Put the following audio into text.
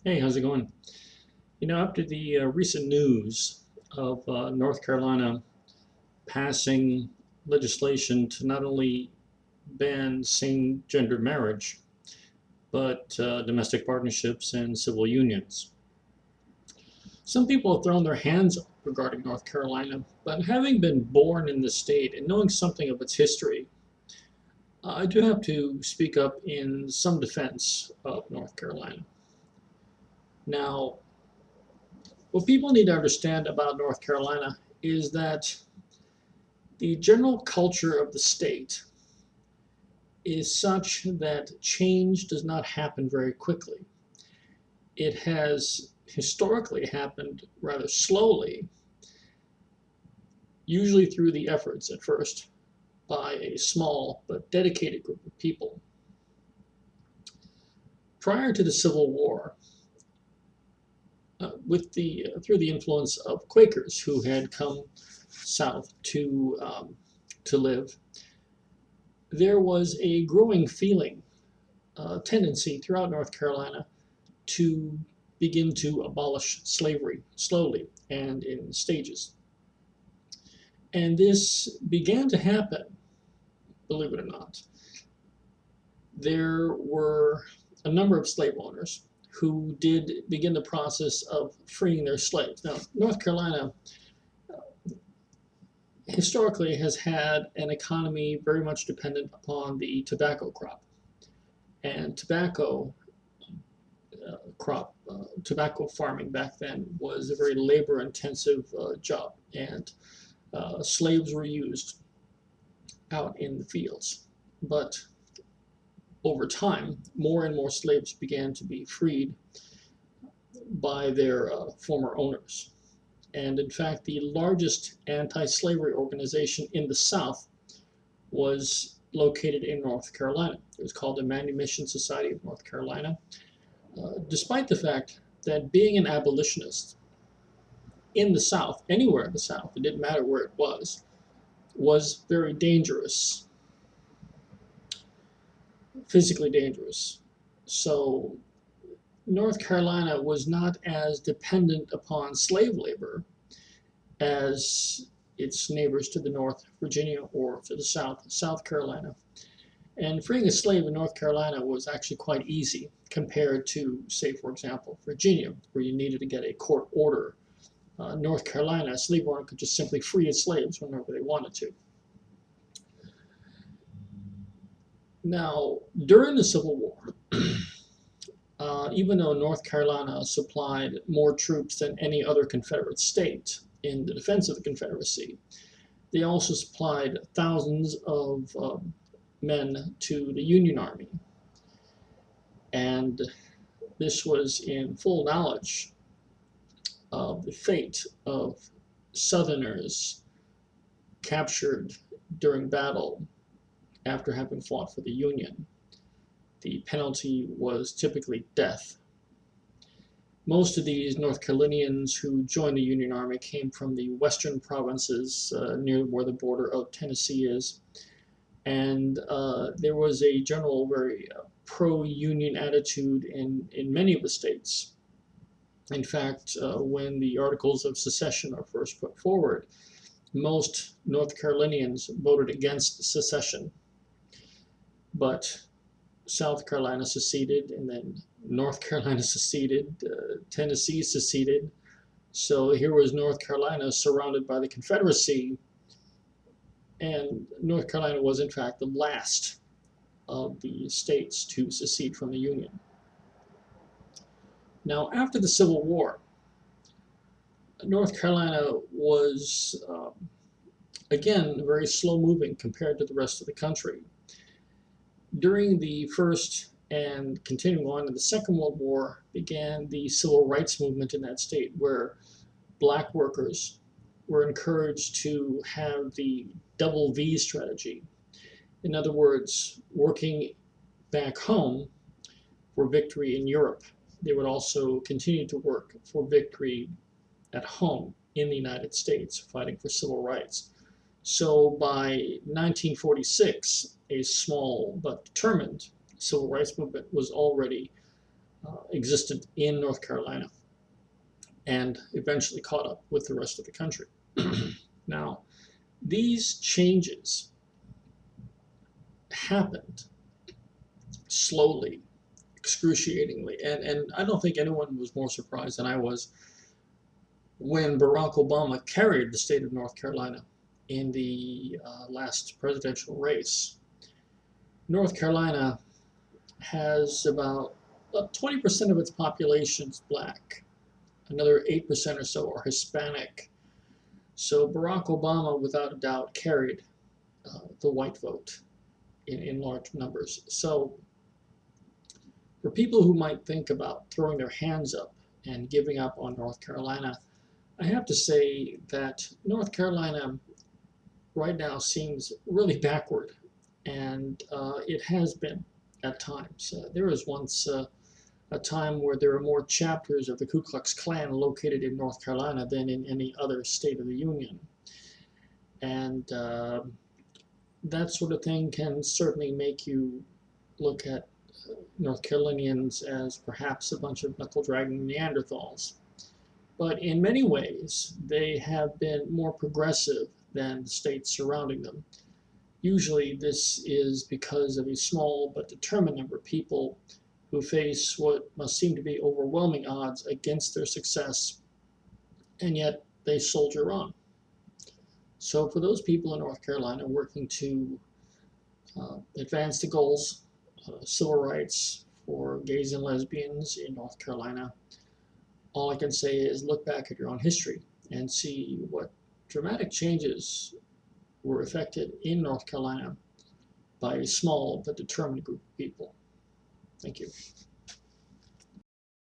Hey, how's it going? After the recent news of North Carolina passing legislation to not only ban same gender marriage, but domestic partnerships and civil unions, some people have thrown their hands up regarding North Carolina, but having been born in the state and knowing something of its history, I do have to speak up in some defense of North Carolina. Now, what people need to understand about North Carolina is that the general culture of the state is such that change does not happen very quickly. It has historically happened rather slowly, usually through the efforts at first by a small but dedicated group of people. Prior to the Civil War, through the influence of Quakers who had come south to live, there was a growing feeling, tendency throughout North Carolina to begin to abolish slavery slowly and in stages. And this began to happen, believe it or not. There were a number of slave owners who did begin the process of freeing their slaves. Now, North Carolina historically has had an economy very much dependent upon the tobacco crop. And tobacco farming back then was a very labor-intensive job, and slaves were used out in the fields. But over time, more and more slaves began to be freed by their former owners. And in fact, the largest anti-slavery organization in the South was located in North Carolina. It was called the Manumission Society of North Carolina. Despite the fact that being an abolitionist in the South, anywhere in the South, it didn't matter where it was very dangerous, physically dangerous. So North Carolina was not as dependent upon slave labor as its neighbors to the north, Virginia, or to the south, South Carolina. And freeing a slave in North Carolina was actually quite easy compared to, say, for example, Virginia, where you needed to get a court order. North Carolina, a slave owner could just simply free its slaves whenever they wanted to. Now, during the Civil War, even though North Carolina supplied more troops than any other Confederate state in the defense of the Confederacy, they also supplied thousands of men to the Union Army. And this was in full knowledge of the fate of Southerners captured during battle after having fought for the Union. The penalty was typically death. Most of these North Carolinians who joined the Union Army came from the western provinces near where the border of Tennessee is. And there was a general very pro-Union attitude in many of the states. In fact, when the Articles of Secession are first put forward, most North Carolinians voted against secession. But South Carolina seceded, and then North Carolina seceded, Tennessee seceded. So here was North Carolina surrounded by the Confederacy, and North Carolina was in fact the last of the states to secede from the Union. Now, after the Civil War, North Carolina was, again, very slow-moving compared to the rest of the country. During the First and continuing on in the Second World War began the civil rights movement in that state, where black workers were encouraged to have the double V strategy. In other words, working back home for victory in Europe. They would also continue to work for victory at home in the United States, fighting for civil rights. So by 1946, a small but determined civil rights movement was already existed in North Carolina and eventually caught up with the rest of the country. Now, these changes happened slowly, excruciatingly, and I don't think anyone was more surprised than I was when Barack Obama carried the state of North Carolina in the last presidential race. North Carolina has about 20% of its population is black. Another 8% or so are Hispanic. So Barack Obama, without a doubt, carried the white vote in large numbers. So for people who might think about throwing their hands up and giving up on North Carolina, I have to say that North Carolina right now seems really backward, and it has been at times. There was once a time where there were more chapters of the Ku Klux Klan located in North Carolina than in any other state of the Union. And that sort of thing can certainly make you look at North Carolinians as perhaps a bunch of knuckle-dragging Neanderthals. But in many ways, they have been more progressive than the states surrounding them. Usually this is because of a small but determined number of people who face what must seem to be overwhelming odds against their success, and yet they soldier on. So for those people in North Carolina working to advance the goals, civil rights for gays and lesbians in North Carolina, all I can say is look back at your own history and see what dramatic changes were effected in North Carolina by a small but determined group of people. Thank you.